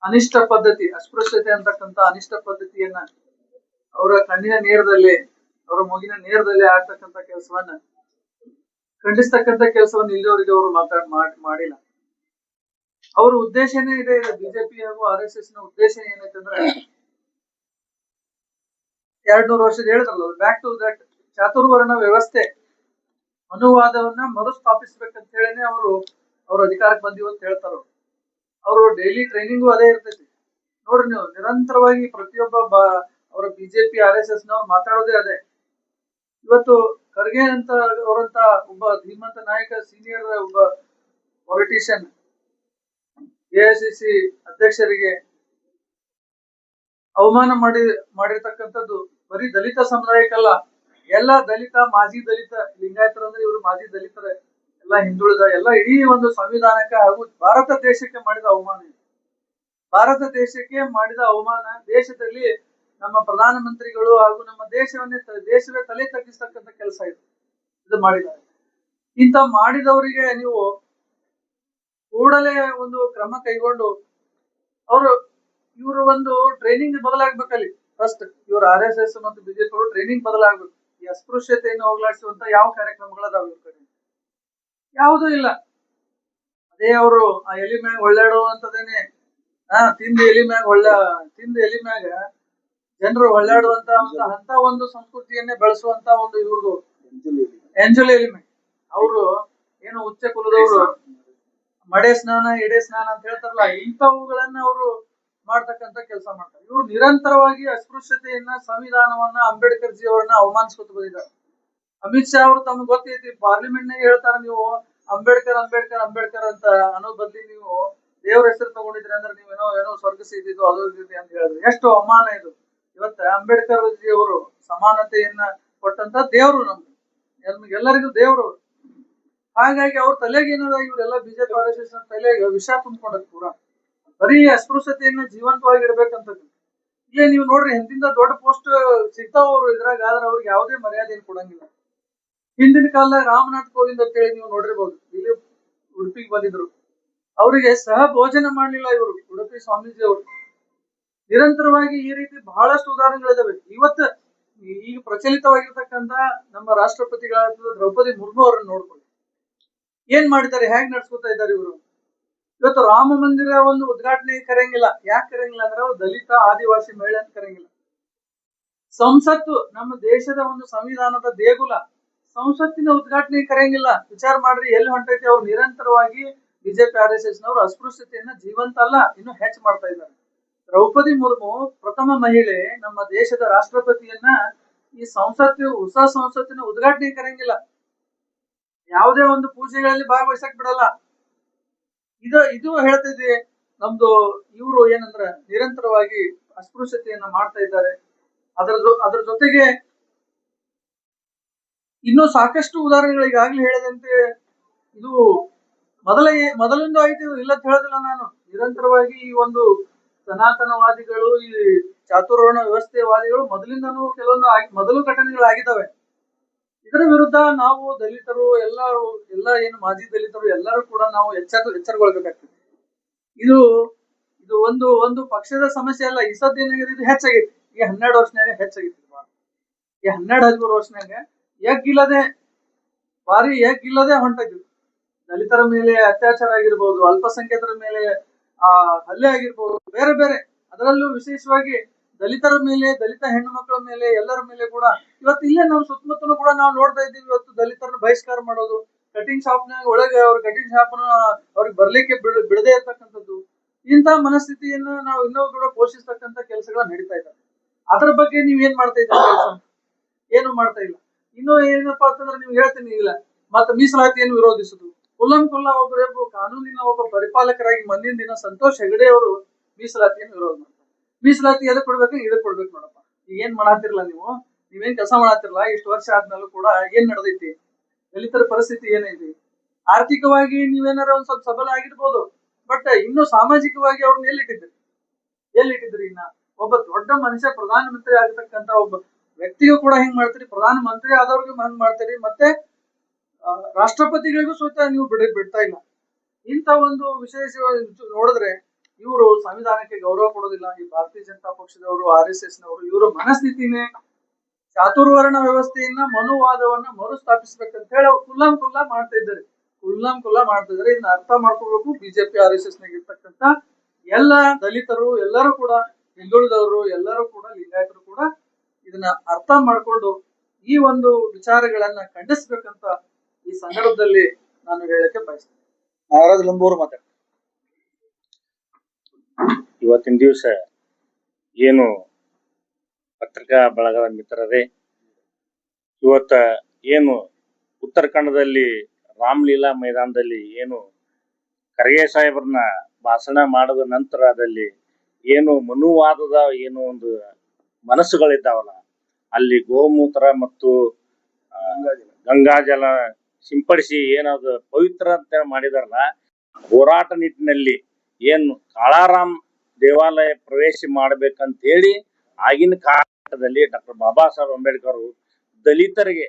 ಅನಿಷ್ಟ ಪದ್ಧತಿ, ಅಸ್ಪೃಶ್ಯತೆ ಅಂತಕ್ಕಂತ ಅನಿಷ್ಟ ಪದ್ಧತಿಯನ್ನ ಅವರ ಕಣ್ಣಿನ ನೇರದಲ್ಲಿ, ಅವರ ಮೂಗಿನ ನೇರದಲ್ಲಿ ಆಗ್ತಕ್ಕಂತ ಕೆಲಸವನ್ನ ಖಂಡಿಸ್ತಕ್ಕಂತ ಕೆಲಸವನ್ನು ಇಲ್ಲಿವರೆಗೆ ಅವರು ಮಾಡಿಲ್ಲ. ಅವರ ಉದ್ದೇಶನೇ ಇದೆ. ಬಿಜೆಪಿ ಹಾಗೂ RSS ನ ಉದ್ದೇಶ ಏನೈತಂದ್ರೆ 200 ವರ್ಷದ ಹೇಳಿದ್ರಲ್ಲ, ಬ್ಯಾಕ್ ಟು ದಟ್ ಚಾತುರ್ವರ್ಣ ವ್ಯವಸ್ಥೆ ಅನುವಾದವನ್ನ ಮರುಸ್ಥಾಪಿಸ್ಬೇಕಂತ ಹೇಳಿನೇ ಅವ್ರ ಅಧಿಕಾರಕ್ಕೆ ಬಂದಿವ ಅಂತ ಹೇಳ್ತಾರ. ಅವರು ಡೈಲಿ ಟ್ರೈನಿಂಗು ಅದೇ ಇರ್ತೈತಿ. ನೋಡ್ರಿ ನೀವು, ನಿರಂತರವಾಗಿ ಪ್ರತಿಯೊಬ್ಬ ಅವರ ಬಿಜೆಪಿ RSS ನವ್ರು ಮಾತಾಡೋದೇ ಅದೇ. ಇವತ್ತು ಖರ್ಗೆ ಅವರಂತ ಒಬ್ಬ ಧೀಮಂತ ನಾಯಕ, ಸೀನಿಯರ್ ಒಬ್ಬ ಪೊಲಿಟಿಷಿಯನ್ AICC ಅಧ್ಯಕ್ಷರಿಗೆ ಅವಮಾನ ಮಾಡಿರ್ತಕ್ಕಂಥದ್ದು ಬರೀ ದಲಿತ ಸಮುದಾಯಕ್ಕಲ್ಲ, ಎಲ್ಲ ದಲಿತ, ಮಾಜಿ ದಲಿತ, ಲಿಂಗಾಯತರ ಅಂದ್ರೆ ಇವರು ಮಾಜಿ ದಲಿತರೇ, ಎಲ್ಲ ಹಿಂದುಳಿದ, ಎಲ್ಲ ಇಡೀ ಒಂದು ಸಂವಿಧಾನಕ್ಕೆ ಹಾಗೂ ಭಾರತ ದೇಶಕ್ಕೆ ಮಾಡಿದ ಅವಮಾನ ಇದೆ. ಭಾರತ ದೇಶಕ್ಕೆ ಮಾಡಿದ ಅವಮಾನ, ದೇಶದಲ್ಲಿ ನಮ್ಮ ಪ್ರಧಾನಮಂತ್ರಿಗಳು ಹಾಗೂ ನಮ್ಮ ದೇಶವೇ ತಲೆ ತಗ್ಗಿಸ್ತಕ್ಕಂಥ ಕೆಲಸ ಇದು ಮಾಡಿದ್ದಾರೆ. ಇಂಥ ಮಾಡಿದವರಿಗೆ ನೀವು ಕೂಡಲೇ ಒಂದು ಕ್ರಮ ಕೈಗೊಂಡು ಇವರು ಒಂದು ಟ್ರೈನಿಂಗ್ ಬದಲಾಗ್ಬೇಕಲ್ಲಿ. ಫಸ್ಟ್ ಇವರು RSS ಮತ್ತು ಬಿಜೆಪಿ ಅವರು ಟ್ರೈನಿಂಗ್ ಬದಲಾಗ್ಬೇಕು. ಈ ಅಸ್ಪೃಶ್ಯತೆಯನ್ನು ಹೋಗ್ಲಾಡಿಸುವಂತ ಯಾವ ಕಾರ್ಯಕ್ರಮಗಳದಾವ ಇವ್ರ ಕಡೆ? ಯಾವುದೂ ಇಲ್ಲ. ಅದೇ ಅವರು ಆ ಎಲಿ ಮ್ಯಾಗ ಒಳ್ಳಾಡುವಂತದೇನೆ, ತಿಂದ ಎಲಿ ಮ್ಯಾಗ ಜನರು ಒಳ್ಳಾಡುವಂತ ಅಂತ ಒಂದು ಸಂಸ್ಕೃತಿಯನ್ನೇ ಬೆಳೆಸುವಂತ ಒಂದು ಇವ್ರದು ಎಂಜಲ್ ಎಲಿಮೆಂಟ್. ಅವರು ಏನು ಉಚ್ಚ ಕುಲದವರು ಮಡೆ ಸ್ನಾನ, ಎಡೆ ಸ್ನಾನ ಅಂತ ಹೇಳ್ತಾರಲ್ಲ, ಇಂಥವುಗಳನ್ನ ಅವರು ಮಾಡ್ತಕ್ಕಂತ ಕೆಲಸ ಮಾಡ್ತಾರೆ. ಇವರು ನಿರಂತರವಾಗಿ ಅಸ್ಪೃಶ್ಯತೆಯನ್ನ, ಸಂವಿಧಾನವನ್ನ, ಅಂಬೇಡ್ಕರ್ ಜಿ ಅವರನ್ನ ಅವಮಾನಿಸ್ಕೊತ ಬಂದಿದ್ದಾರೆ. ಅಮಿತ್ ಶಾ ಅವರು ತಮ್ಗೆ ಗೊತ್ತೈತಿ, ಪಾರ್ಲಿಮೆಂಟ್ ನಾಗ ಹೇಳ್ತಾರ, ನೀವು ಅಂಬೇಡ್ಕರ್ ಅಂಬೇಡ್ಕರ್ ಅಂಬೇಡ್ಕರ್ ಅಂತ ಅನ್ನೋ ಬದ್ಲಿ ನೀವು ದೇವ್ರ ಹೆಸರು ತಗೊಂಡಿದ್ರಿ ಅಂದ್ರೆ ನೀವೇನೋ ಸ್ವರ್ಗ ಸಿದ್ದಿದ್ದು ಅದು ಅಂತ ಹೇಳಿದ್ರಿ. ಎಷ್ಟು ಅವಮಾನ ಇದು! ಇವತ್ತ ಅಂಬೇಡ್ಕರ್ ಜಿ ಅವರು ಸಮಾನತೆಯನ್ನ ಕೊಟ್ಟಂತ ದೇವ್ರು, ನಮ್ಗೆಲ್ಲರಿಗೂ ದೇವ್ರು. ಹಾಗಾಗಿ ಅವ್ರ ತಲೆಗೆ ಏನದ, ಇವರೆಲ್ಲ ಬಿಜೆಪಿ RSS ತಲೆಗೆ ವಿಷ ತುಂಬಿಕೊಂಡದ್ ಪೂರ. ಬರೀ ಅಸ್ಪೃಶ್ಯತೆಯನ್ನ ಜೀವಂತವಾಗಿ ಇಡ್ಬೇಕಂತ. ಇಲ್ಲೇ ನೀವು ನೋಡ್ರಿ, ಹಿಂದಿಂದ ದೊಡ್ಡ ಪೋಸ್ಟ್ ಸಿಗ್ತಾವ ಅವ್ರು ಇದ್ರಾಗ, ಆದ್ರೆ ಅವ್ರಿಗೆ ಯಾವುದೇ ಮರ್ಯಾದೆ ಕೊಡಂಗಿಲ್ಲ. ಹಿಂದಿನ ಕಾಲದಾಗ ರಾಮನಾಥ್ ಕೋವಿಂದ್ ಅಂತ ಹೇಳಿ ನೀವು ನೋಡಿರ್ಬೋದು, ಇಲ್ಲಿ ಉಡುಪಿಗೆ ಬಂದಿದ್ರು. ಅವರಿಗೆ ಸಹ ಭೋಜನ ಮಾಡ್ಲಿಲ್ಲ ಇವರು, ಉಡುಪಿ ಸ್ವಾಮೀಜಿ ಅವರು. ನಿರಂತರವಾಗಿ ಈ ರೀತಿ ಬಹಳಷ್ಟು ಉದಾಹರಣೆಗಳಿದಾವೆ. ಇವತ್ತು ಈಗ ಪ್ರಚಲಿತವಾಗಿರ್ತಕ್ಕಂತ ನಮ್ಮ ರಾಷ್ಟ್ರಪತಿಗಳಾದ ದ್ರೌಪದಿ ಮುರ್ಮು ಅವರನ್ನು ನೋಡ್ಕೊಳ್ಳಿ, ಏನ್ ಮಾಡಿದ್ದಾರೆ, ಹೇಗ್ ನಡ್ಸ್ಕೊತಾ ಇದ್ದಾರೆ ಇವರು. ಇವತ್ತು ರಾಮ ಮಂದಿರ ಒಂದು ಉದ್ಘಾಟನೆ ಕರೆಯಂಗಿಲ್ಲ. ಯಾಕೆ ಕರೆಯಂಗಿಲ್ಲ ಅಂದ್ರೆ ಅವ್ರು ದಲಿತ, ಆದಿವಾಸಿ ಮಹಿಳೆ ಅಂತ ಕರೆಯಂಗಿಲ್ಲ. ಸಂಸತ್ತು ನಮ್ಮ ದೇಶದ ಒಂದು ಸಂವಿಧಾನದ ದೇಗುಲ, ಸಂಸತ್ತಿನ ಉದ್ಘಾಟನೆ ಕರೆಯಂಗಿಲ್ಲ. ವಿಚಾರ ಮಾಡ್ರಿ ಎಲ್ಲಿ ಹೊಂಟೈತಿ. ಅವ್ರು ನಿರಂತರವಾಗಿ ಬಿಜೆಪಿ RSS ನವರು ಅಸ್ಪೃಶ್ಯತೆಯನ್ನ ಜೀವಂತ ಅಲ್ಲ, ಇನ್ನು ಹೆಚ್ಚು ಮಾಡ್ತಾ ಇದ್ದಾರೆ. ದ್ರೌಪದಿ ಮುರ್ಮು ಪ್ರಥಮ ಮಹಿಳೆ, ನಮ್ಮ ದೇಶದ ರಾಷ್ಟ್ರಪತಿಯನ್ನ ಈ ಹೊಸ ಸಂಸತ್ತಿನ ಉದ್ಘಾಟನೆ ಕರೆಯಂಗಿಲ್ಲ. ಯಾವುದೇ ಒಂದು ಪೂಜೆಗಳಲ್ಲಿ ಭಾಗವಹಿಸಕ್ ಬಿಡಲ್ಲ. ಇದು ಹೇಳ್ತಿದ್ವಿ. ನಮ್ದು ಇವರು ಏನಂದ್ರ ನಿರಂತರವಾಗಿ ಅಸ್ಪೃಶ್ಯತೆಯನ್ನ ಮಾಡ್ತಾ ಇದ್ದಾರೆ. ಅದ್ರ ಜೊತೆಗೆ ಇನ್ನೂ ಸಾಕಷ್ಟು ಉದಾಹರಣೆಗಳು ಈಗಾಗ್ಲೇ ಹೇಳಿದಂತೆ ಇದು ಮೊದಲಿಂದ ಆಯ್ತು, ಇದು ಇಲ್ಲ ಅಂತ ಹೇಳೋದಿಲ್ಲ ನಾನು. ನಿರಂತರವಾಗಿ ಈ ಒಂದು ಸನಾತನವಾದಿಗಳು, ಈ ಚಾತುರ್ವರ್ಣ ವ್ಯವಸ್ಥೆವಾದಿಗಳು ಮೊದಲಿಂದನೂ ಕೆಲವೊಂದು ಮೊದಲು ಘಟನೆಗಳಾಗಿದ್ದಾವೆ. ಇದರ ವಿರುದ್ಧ ನಾವು ದಲಿತರು ಎಲ್ಲ ಏನು ಮಾಜಿ ದಲಿತರು ಎಲ್ಲರೂ ಕೂಡ ನಾವು ಎಚ್ಚರಗೊಳ್ಬೇಕಾಗ್ತದೆ. ಇದು ಒಂದು ಪಕ್ಷದ ಸಮಸ್ಯೆ ಅಲ್ಲ. ಈ ಸದ್ಯ ಏನಾಗಿದೆ, ಇದು ಹೆಚ್ಚಾಗೈತಿ. ಈ 12 ವರ್ಷನಾಗ ಹೆಚ್ಚಾಗೈತಿ. ಈ 12-13 ವರ್ಷನಾಗ ಭಾರಿ ಎಗ್ಗಿಲ್ಲದೆ ಹೊಂಟಿದ್ವಿ. ದಲಿತರ ಮೇಲೆ ಅತ್ಯಾಚಾರ ಆಗಿರ್ಬೋದು, ಅಲ್ಪಸಂಖ್ಯಾತರ ಮೇಲೆ ಹಲ್ಲೆ ಆಗಿರ್ಬೋದು, ಬೇರೆ ಬೇರೆ, ಅದರಲ್ಲೂ ವಿಶೇಷವಾಗಿ ದಲಿತರ ಮೇಲೆ, ದಲಿತ ಹೆಣ್ಣು ಮಕ್ಕಳ ಮೇಲೆ, ಎಲ್ಲರ ಮೇಲೆ ಕೂಡ ಇವತ್ತು ಇಲ್ಲೇ ನಾವು ಸುತ್ತಮುತ್ತಲೂ ಕೂಡ ನಾವು ನೋಡ್ತಾ ಇದ್ದೀವಿ. ಇವತ್ತು ದಲಿತರನ್ನ ಬಹಿಷ್ಕಾರ ಮಾಡೋದು, ಕಟಿಂಗ್ ಶಾಪ್ನಾಗ ಒಳಗೆ ಅವ್ರ ಕಟಿಂಗ್ ಶಾಪ್ನ ಅವ್ರಿಗೆ ಬರ್ಲಿಕ್ಕೆ ಬಿಡದೇ ಇರ್ತಕ್ಕಂಥದ್ದು, ಇಂತಹ ಮನಸ್ಥಿತಿಯನ್ನು ನಾವು ಇನ್ನೂ ಕೂಡ ಪೋಷಿಸ್ತಕ್ಕಂಥ ಕೆಲಸಗಳು ನಡೀತಾ ಇದ್ದಾವೆ. ಅದ್ರ ಬಗ್ಗೆ ನೀವೇನ್ ಮಾಡ್ತಾ ಇದ್ದೀರಾ? ಕೆಲಸ ಏನು ಮಾಡ್ತಾ ಇಲ್ಲ. ಇನ್ನು ಏನಪ್ಪಾ ಅಂತಂದ್ರೆ ನೀವು ಹೇಳ್ತೀನಿ ಇಲ್ಲ, ಮತ್ತೆ ಮೀಸಲಾತಿಯನ್ನು ವಿರೋಧಿಸುದು. ಒಬ್ಬ ಕಾನೂನಿನ ಒಬ್ಬ ಪರಿಪಾಲಕರಾಗಿ ಮುಂದಿನ ದಿನ ಸಂತೋಷ್ ಹೆಗಡೆ ಅವರು ಮೀಸಲಾತಿಯನ್ನು ವಿರೋಧ ಮಾಡ್ತಾರೆ. ಮೀಸಲಾತಿ ಎದಕ್ ಕೊಡ್ಬೇಕು? ಇದಕ್ ಕೊಡ್ಬೇಕು ನೋಡಪ್ಪ. ಈಗ ಏನ್ ಮಾಡಾತಿರ್ಲ ನೀವೇನ್ ಕೆಲಸ ಮಾಡಾತಿರ್ಲ. ಇಷ್ಟು ವರ್ಷ ಆದ್ಮೇಲೂ ಕೂಡ ಏನ್ ನಡೆದೈತಿ? ದಲಿತರ ಪರಿಸ್ಥಿತಿ ಏನೈತಿ? ಆರ್ಥಿಕವಾಗಿ ನೀವೇನಾರ ಒಂದ್ ಸ್ವಲ್ಪ ಸಬಲ ಆಗಿರ್ಬೋದು, ಬಟ್ ಇನ್ನು ಸಾಮಾಜಿಕವಾಗಿ ಅವ್ರನ್ನ ಎಲ್ಲಿಟ್ಟಿದ್ರಿ? ಇನ್ನ ಒಬ್ಬ ದೊಡ್ಡ ಮನುಷ್ಯ ಪ್ರಧಾನಮಂತ್ರಿ ಆಗಿರ್ತಕ್ಕಂತ ಒಬ್ಬ ವ್ಯಕ್ತಿಗೂ ಕೂಡ ಹಿಂಗ್ ಮಾಡ್ತೀರಿ, ಪ್ರಧಾನ ಮಂತ್ರಿ ಆದವ್ರಿಗೂ ಹಂಗ್ ಮಾಡ್ತೀರಿ, ಮತ್ತೆ ರಾಷ್ಟ್ರಪತಿಗಳಿಗೂ ಸಹಿತ ನೀವು ಬಿಡ್ತಾ ಇಲ್ಲ. ಇಂಥ ಒಂದು ವಿಶೇಷ ನೋಡಿದ್ರೆ ಇವರು ಸಂವಿಧಾನಕ್ಕೆ ಗೌರವ ಕೊಡೋದಿಲ್ಲ. ಈ ಭಾರತೀಯ ಜನತಾ ಪಕ್ಷದವರು, RSS ನವರು, ಇವರ ಮನಸ್ಥಿತಿನೇ ಚಾತುರ್ವರ್ಣ ವ್ಯವಸ್ಥೆಯನ್ನ, ಮನುವಾದವನ್ನ ಮರುಸ್ಥಾಪಿಸ್ಬೇಕಂತ ಹೇಳಿ ಅವ್ರು ಕುಲ್ಲಂ ಮಾಡ್ತಾ ಇದ್ದಾರೆ. ಇದನ್ನ ಅರ್ಥ ಮಾಡ್ಕೋಬೇಕು. ಬಿಜೆಪಿ RSS ನಾಗ ಇರ್ತಕ್ಕಂಥ ಎಲ್ಲ ದಲಿತರು, ಎಲ್ಲರೂ ಕೂಡ, ಹಿಂದುಳಿದವರು, ಎಲ್ಲರೂ ಕೂಡ, ಲಿಂಗಾಯತರು ಕೂಡ ಇದನ್ನ ಅರ್ಥ ಮಾಡ್ಕೊಂಡು ಈ ಒಂದು ವಿಚಾರಗಳನ್ನ ಖಂಡಿಸ್ಬೇಕಂತ ಈ ಸಂದರ್ಭದಲ್ಲಿ ನಾನು ಹೇಳಕ್ಕೆ ಬಯಸ್ತೇನೆ. ನಾಗರಾಜ್ ಲಂಬೋರು ಮಾತಾಡ್ತಾರೆ. ಇವತ್ತಿನ ದಿವಸ ಏನು ಪತ್ರಿಕಾ ಬಳಗದ ಮಿತ್ರರೇ, ಇವತ್ತ ಏನು ಉತ್ತರ ಕನ್ನಡದಲ್ಲಿ ರಾಮಲೀಲಾ ಮೈದಾನದಲ್ಲಿ ಏನು ಖರ್ಗೆ ಸಾಹೇಬ್ರನ್ನ ಭಾಷಣ ಮಾಡಿದ ನಂತರದಲ್ಲಿ ಏನು ಮನುವಾದದ ಏನು ಒಂದು ಮನಸ್ಸುಗಳಿದ್ದಾವಲ್ಲ, ಅಲ್ಲಿ ಗೋಮೂತ್ರ ಮತ್ತು ಗಂಗಾಜಲ ಸಿಂಪಡಿಸಿ ಏನದು ಪವಿತ್ರ ಅಂತ ಮಾಡಿದಾರಲ್ಲ, ಹೋರಾಟ ನಿಟ್ಟಿನಲ್ಲಿ ಏನು ಕಾಳಾರಾಮ್ ದೇವಾಲಯ ಪ್ರವೇಶ ಮಾಡ್ಬೇಕಂತ ಹೇಳಿ ಆಗಿನ ಕಾಲದಲ್ಲಿ ಡಾಕ್ಟರ್ ಬಾಬಾ ಸಾಹೇಬ್ ಅಂಬೇಡ್ಕರ್ ದಲಿತರಿಗೆ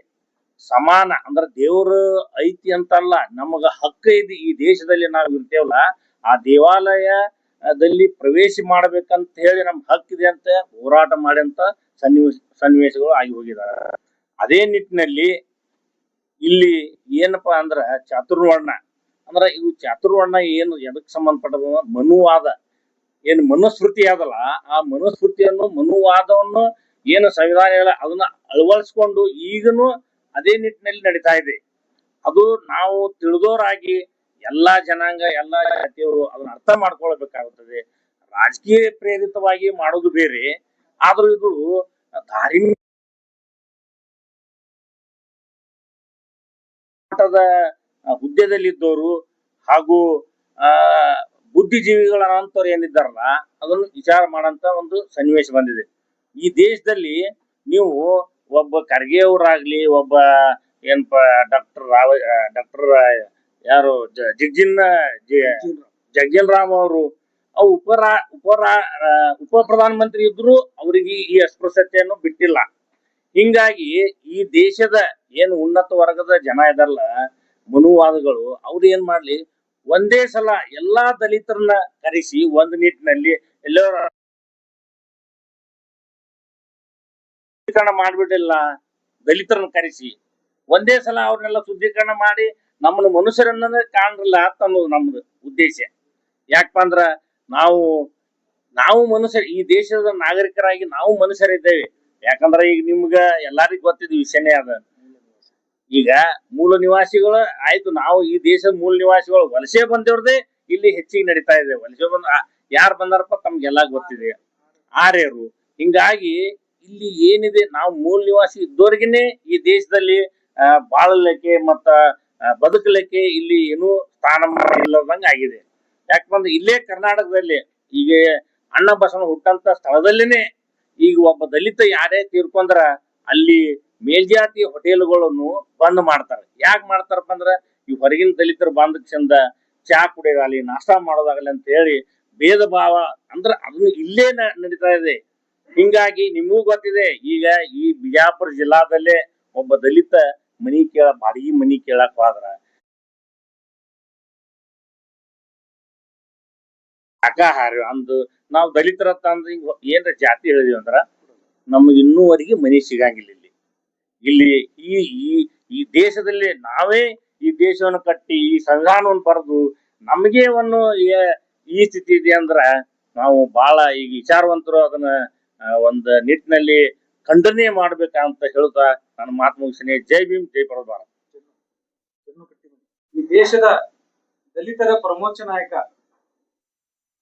ಸಮಾನ ಅಂದ್ರೆ ದೇವರು ಐತಿ ಅಂತಲ್ಲ, ನಮಗ ಹಕ್ಕು ಇದೆ, ಈ ದೇಶದಲ್ಲಿ ನಾವು ಇರ್ತೇವಲ್ಲ ಆ ದೇವಾಲಯದಲ್ಲಿ ಪ್ರವೇಶ ಮಾಡ್ಬೇಕಂತ ಹೇಳಿ ನಮ್ಗೆ ಹಕ್ಕಿದೆ ಅಂತ ಹೋರಾಟ ಮಾಡಿದಂತ ಸನ್ನಿವೇಶಗಳು ಆಗಿ ಹೋಗಿದ್ದಾರೆ. ಅದೇ ನಿಟ್ಟಿನಲ್ಲಿ ಇಲ್ಲಿ ಏನಪ್ಪಾ ಅಂದ್ರ ಚಾತುರ್ವರ್ಣ ಅಂದ್ರ ಇವು ಚಾತುರ್ವರ್ಣ ಏನು ಎದಕ್ ಸಂಬಂಧಪಟ್ಟದ? ಮನುವಾದ ಏನು ಮನುಸ್ಮೃತಿ ಅದಲ್ಲ, ಆ ಮನುಸ್ಮೃತಿಯನ್ನು, ಮನುವಾದವನ್ನು ಏನು ಸಂವಿಧಾನ ಅದನ್ನ ಅಳವಡಿಸ್ಕೊಂಡು ಈಗನು ಅದೇ ನಿಟ್ಟಿನಲ್ಲಿ ನಡೀತಾ ಇದೆ. ಅದು ನಾವು ತಿಳಿದೋರಾಗಿ ಎಲ್ಲಾ ಜನಾಂಗ, ಎಲ್ಲಾ ಜಾತಿಯವರು ಅದನ್ನ ಅರ್ಥ ಮಾಡ್ಕೊಳ್ಬೇಕಾಗುತ್ತದೆ. ರಾಜಕೀಯ ಪ್ರೇರಿತವಾಗಿ ಮಾಡೋದು ಬೇರೆ, ಆದ್ರೂ ಇದು ಧಾರ್ಮಿಕ ಹುದ್ದೆದಲ್ಲಿದ್ದವರು ಹಾಗೂ ಬುದ್ಧಿಜೀವಿಗಳ ಅಂತವ್ರು ಏನಿದ್ದಾರಲ್ಲ ಅದನ್ನು ವಿಚಾರ ಮಾಡಂತ ಒಂದು ಸನ್ನಿವೇಶ ಬಂದಿದೆ. ಈ ದೇಶದಲ್ಲಿ ನೀವು ಒಬ್ಬ ಖರ್ಗೆ ಅವರಾಗ್ಲಿ, ಒಬ್ಬ ಏನಪ್ಪ ಡಾಕ್ಟರ್ ಯಾರು ಜಗ್ಜೀನ್ ರಾಮ್ ಅವರು ಉಪ ಪ್ರಧಾನ ಮಂತ್ರಿ ಇದ್ರು, ಅವರಿಗೆ ಈ ಅಸ್ಪೃಶ್ಯತೆಯನ್ನು ಬಿಟ್ಟಿಲ್ಲ. ಹಿಂಗಾಗಿ ಈ ದೇಶದ ಏನು ಉನ್ನತ ವರ್ಗದ ಜನ ಇದಾರಲ್ಲ, ಮನುವಾದಗಳು, ಅವ್ರು ಏನ್ ಮಾಡ್ಲಿ, ಒಂದೇ ಸಲ ಎಲ್ಲಾ ದಲಿತರನ್ನ ಕರೆಸಿ ಒಂದು ನಿಟ್ಟಿನಲ್ಲಿ ಎಲ್ಲರ ಮಾಡ್ಬಿಟ್ಟಿಲ್ಲ. ದಲಿತರನ್ನ ಕರೆಸಿ ಒಂದೇ ಸಲ ಅವ್ರನ್ನೆಲ್ಲ ಶುದ್ಧೀಕರಣ ಮಾಡಿ ನಮ್ಮನ್ನು ಮನುಷ್ಯರನ್ನ ಕಾಣ್ರಲ್ಲ ಅಂತ ಅನ್ನೋದು ನಮ್ದು ಉದ್ದೇಶ. ಯಾಕಪ್ಪ ಅಂದ್ರ ನಾವು ಮನುಷ್ಯರು, ಈ ದೇಶದ ನಾಗರಿಕರಾಗಿ ನಾವು ಮನುಷ್ಯರಿದ್ದೇವೆ. ಯಾಕಂದ್ರೆ ಈಗ ನಿಮ್ಗ ಎಲ್ಲಾರಿಗೂ ಗೊತ್ತಿದ್ ವಿಷಯನೇ ಅದ. ಈಗ ಮೂಲ ನಿವಾಸಿಗಳು ಆಯ್ತು, ನಾವು ಈ ದೇಶದ ಮೂಲ ನಿವಾಸಿಗಳು ವಲಸೆ ಬಂದವ್ರದೇ ಇಲ್ಲಿ ಹೆಚ್ಚಿಗೆ ನಡೀತಾ ಇದೆ. ವಲಸೆ ಯಾರು ಬಂದಾರಪ್ಪ ತಮ್ಗೆಲ್ಲಾ ಗೊತ್ತಿದೆ, ಆರ್ಯರು. ಹಿಂಗಾಗಿ ಇಲ್ಲಿ ಏನಿದೆ, ನಾವು ಮೂಲ ನಿವಾಸಿ ಇದ್ದವ್ರಿಗೇನೆ ಈ ದೇಶದಲ್ಲಿ ಬಾಳಲಿಕ್ಕೆ ಮತ್ತ ಬದುಕಲಿಕ್ಕೆ ಇಲ್ಲಿ ಏನೂ ಸ್ಥಾನಮಾನ ಇಲ್ಲದಂಗ ಆಗಿದೆ. ಯಾಕಂದ್ರೆ ಇಲ್ಲೇ ಕರ್ನಾಟಕದಲ್ಲಿ ಈಗ ಅಣ್ಣ ಬಸವಣ್ಣ ಹುಟ್ಟಂತ ಸ್ಥಳದಲ್ಲಿನೇ ಈಗ ಒಬ್ಬ ದಲಿತ ಯಾರೇ ತೀರ್ಕೊಂಡ್ರ ಅಲ್ಲಿ ಮೇಲ್ಜಾತಿ ಹೋಟೆಲ್ಗಳನ್ನು ಬಂದ್ ಮಾಡ್ತಾರೆ. ಯಾಕೆ ಮಾಡ್ತಾರಪ್ಪ ಅಂದ್ರ ಈ ಹೊರಗಿನ ದಲಿತರು ಬಂದ ಚಂದ ಚಾ ಕುಡಿಯೋದಾಗಲಿ ನಾಷ್ಟಾ ಮಾಡೋದಾಗಲಿ ಅಂತ ಹೇಳಿ ಭೇದ ಭಾವ ಅಂದ್ರ ಅದನ್ನು ಇಲ್ಲೇ ನಡೀತಾ ಇದೆ. ಹಿಂಗಾಗಿ ನಿಮಗೂ ಗೊತ್ತಿದೆ, ಈಗ ಈ ಬಿಜಾಪುರ ಜಿಲ್ಲಾದಲ್ಲೇ ಒಬ್ಬ ದಲಿತ ಬಾಡಿಗೆ ಮನಿ ಕೇಳಕ್ ಹೋದ್ರ ಶಾಕಾಹಾರಿ ಅಂದು ನಾವು ದಲಿತರತ್ತ ಅಂದ್ರ ಹಿಂಗ ಏನ್ರ ಜಾತಿ ಹೇಳಿದ್ವಿ ಅಂದ್ರ ನಮ್ಗೆ ಇನ್ನೂವರೆಗೆ ಮನಿ ಸಿಗಂಗಿಲ್ಲ. ಇಲ್ಲಿ ಈ ಈ ಈ ದೇಶದಲ್ಲಿ ನಾವೇ ಈ ದೇಶವನ್ನು ಕಟ್ಟಿ ಈ ಸಂವಿಧಾನವನ್ನು ಬರೆದು ನಮಗೆ ಈ ಸ್ಥಿತಿ ಇದೆ ಅಂದ್ರ ನಾವು ಬಹಳ ಈಗ ವಿಚಾರವಂತರು ಅದನ್ನ ಒಂದ್ ನಿಟ್ಟಿನಲ್ಲಿ ಖಂಡನೆ ಮಾಡ್ಬೇಕಂತ ಹೇಳ್ತಾ ನನ್ನ ಮಾತು ಮುಗಿಸಿನಿ. ಜೈ ಭೀಮ್, ಜೈ ಭಾರತ್. ಈ ದೇಶದ ದಲಿತರ ಪ್ರಮುಖ ನಾಯಕ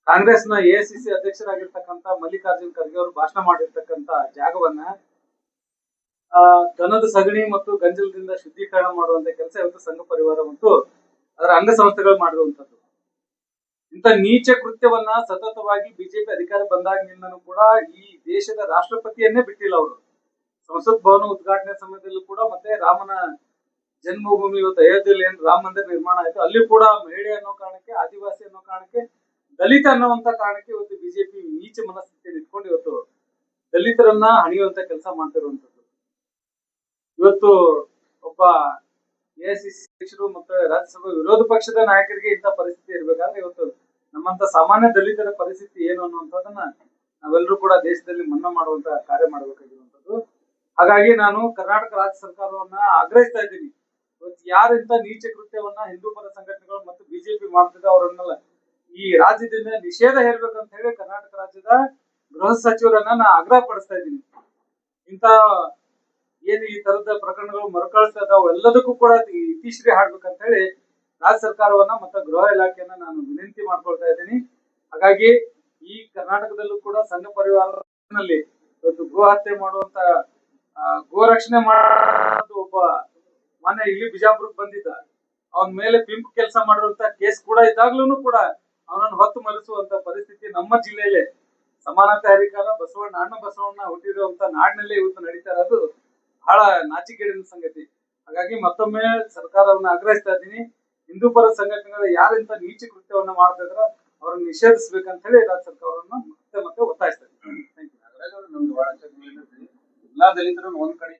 ಕಾಂಗ್ರೆಸ್ನ ಎಐಸಿಸಿ ಅಧ್ಯಕ್ಷರಾಗಿರ್ತಕ್ಕಂಥ ಮಲ್ಲಿಕಾರ್ಜುನ್ ಖರ್ಗೆ ಅವರು ಭಾಷಣ ಮಾಡಿರ್ತಕ್ಕಂಥ ಜಾಗವನ್ನ ದನದ ಸಗಣಿ ಮತ್ತು ಗಂಜಲದಿಂದ ಶುದ್ಧೀಕರಣ ಮಾಡುವಂತ ಕೆಲಸ ಇವತ್ತು ಸಂಘ ಪರಿವಾರ ಮತ್ತು ಅದರ ಅಂಗಸಂಸ್ಥೆಗಳು ಮಾಡಿರುವಂತದ್ದು. ಇಂಥ ನೀಚ ಕೃತ್ಯವನ್ನ ಸತತವಾಗಿ ಬಿಜೆಪಿ ಅಧಿಕಾರ ಬಂದಾಗಿನಿಂದನೂ ಕೂಡ ಈ ದೇಶದ ರಾಷ್ಟ್ರಪತಿಯನ್ನೇ ಬಿಟ್ಟಿಲ್ಲ ಅವರು. ಸಂಸತ್ ಭವನ ಉದ್ಘಾಟನೆ ಸಮಯದಲ್ಲೂ ಕೂಡ ಮತ್ತೆ ರಾಮನ ಜನ್ಮಭೂಮಿ ಇವತ್ತು ಅಯೋಧ್ಯೆಯಲ್ಲಿ ಏನ್ ರಾಮ ಮಂದಿರ ನಿರ್ಮಾಣ ಆಯ್ತು ಅಲ್ಲಿ ಕೂಡ ಮಹಿಳೆ ಅನ್ನೋ ಕಾರಣಕ್ಕೆ, ಆದಿವಾಸಿ ಅನ್ನೋ ಕಾರಣಕ್ಕೆ, ದಲಿತ ಅನ್ನುವಂತ ಕಾರಣಕ್ಕೆ ಇವತ್ತು ಬಿಜೆಪಿ ನೀಚ ಮನಸ್ಥಿತಿಯಲ್ಲಿ ಇಟ್ಕೊಂಡು ಇವತ್ತು ದಲಿತರನ್ನ ಹಣಿಯುವಂತ ಕೆಲಸ ಮಾಡ್ತಿರುವಂತದ್ದು. ಇವತ್ತು ಒಬ್ಬ ಎಐಸಿಸಿ ಅಧ್ಯಕ್ಷರು ಮತ್ತು ರಾಜ್ಯಸಭಾ ವಿರೋಧ ಪಕ್ಷದ ನಾಯಕರಿಗೆ ಇಂಥ ಪರಿಸ್ಥಿತಿ ಇರ್ಬೇಕಾದ್ರೆ ಇವತ್ತು ನಮ್ಮಂತ ಸಾಮಾನ್ಯ ದಲಿತರ ಪರಿಸ್ಥಿತಿ ಏನು ಅನ್ನುವಂಥದ್ದನ್ನ ನಾವೆಲ್ಲರೂ ಕೂಡ ದೇಶದಲ್ಲಿ ಮನ್ನಾ ಮಾಡುವಂತ ಕಾರ್ಯ ಮಾಡಬೇಕಾಗಿರುವಂತದ್ದು. ಹಾಗಾಗಿ ನಾನು ಕರ್ನಾಟಕ ರಾಜ್ಯ ಸರ್ಕಾರವನ್ನ ಆಗ್ರಹಿಸ್ತಾ ಇದ್ದೀನಿ, ಇವತ್ತು ಯಾರಿಂತ ನೀಚ ಕೃತ್ಯವನ್ನ ಹಿಂದೂ ಪರ ಸಂಘಟನೆಗಳು ಮತ್ತು ಬಿಜೆಪಿ ಮಾಡ್ತಿದ್ದ ಅವರನ್ನೆಲ್ಲ ಈ ರಾಜ್ಯದಿಂದ ನಿಷೇಧ ಹೇರ್ಬೇಕಂತ ಹೇಳಿ ಕರ್ನಾಟಕ ರಾಜ್ಯದ ಗೃಹ ಸಚಿವರನ್ನ ನಾ ಆಗ್ರಹ ಪಡಿಸ್ತಾ ಇದ್ದೀನಿ. ಇಂತ ಏನು ಈ ತರದ ಪ್ರಕರಣಗಳು ಮರುಕಳಿಸ್ತಾ ಇದ್ದಾವೆ ಎಲ್ಲದಕ್ಕೂ ಕೂಡ ಇತಿಶ್ರೀ ಹಾಡ್ಬೇಕಂತ ಹೇಳಿ ರಾಜ್ಯ ಸರ್ಕಾರವನ್ನ ಮತ್ತು ಗೃಹ ಇಲಾಖೆಯನ್ನ ನಾನು ವಿನಂತಿ ಮಾಡ್ಕೊಳ್ತಾ ಇದ್ದೀನಿ. ಹಾಗಾಗಿ ಈ ಕರ್ನಾಟಕದಲ್ಲೂ ಕೂಡ ಸಂಘ ಪರಿವಾರದಲ್ಲಿ ಇವತ್ತು ಗೋ ಹತ್ಯೆ ಮಾಡುವಂತ ಗೋ ರಕ್ಷಣೆ ಮಾಡೋದು ಒಬ್ಬ ಮೊನ್ನೆ ಇಲ್ಲಿ ಬಿಜಾಪುರಕ್ಕೆ ಬಂದಿದ್ದ, ಅವನ ಮೇಲೆ ಪಿಂಪ್ ಕೆಲಸ ಮಾಡಿರುವಂತ ಕೇಸ್ ಕೂಡ ಇದ್ದಾಗ್ಲೂ ಕೂಡ ಅವನನ್ನು ಹೊತ್ತು ಮರೆಸುವಂತ ಪರಿಸ್ಥಿತಿ ನಮ್ಮ ಜಿಲ್ಲೆಯಲ್ಲೇ ಸಮಾನತೆ ಹರಿಕಾರ ಬಸವಣ್ಣ ಅಣ್ಣ ಬಸವಣ್ಣ ಹುಟ್ಟಿರುವಂತ ನಾಡಿನಲ್ಲೇ ಇವತ್ತು ನಡೀತಾ ಇರೋದು ಬಹಳ ನಾಚಿಕೆಗೇಡಿನ ಸಂಗತಿ. ಹಾಗಾಗಿ ಮತ್ತೊಮ್ಮೆ ಸರ್ಕಾರವನ್ನ ಆಗ್ರಹಿಸ್ತಾ ಇದ್ದೀನಿ, ಹಿಂದೂ ಪರ ಸಂಘಟನೆಗಳು ಯಾರಿಂತ ನೀಚ ಕೃತ್ಯವನ್ನ ಮಾಡ್ತಾ ಇದ್ರ ಅವ್ರನ್ನ ನಿಷೇಧಿಸಬೇಕಂತ ಹೇಳಿ ರಾಜ್ಯ ಸರ್ಕಾರವನ್ನ ಮತ್ತೆ ಒತ್ತಾಯಿಸ್ತಾ ಇದ್ದೀನಿ. ಎಲ್ಲಾ ದಲಿತರನ್ನು ಒಂದ್ ಕಡೆ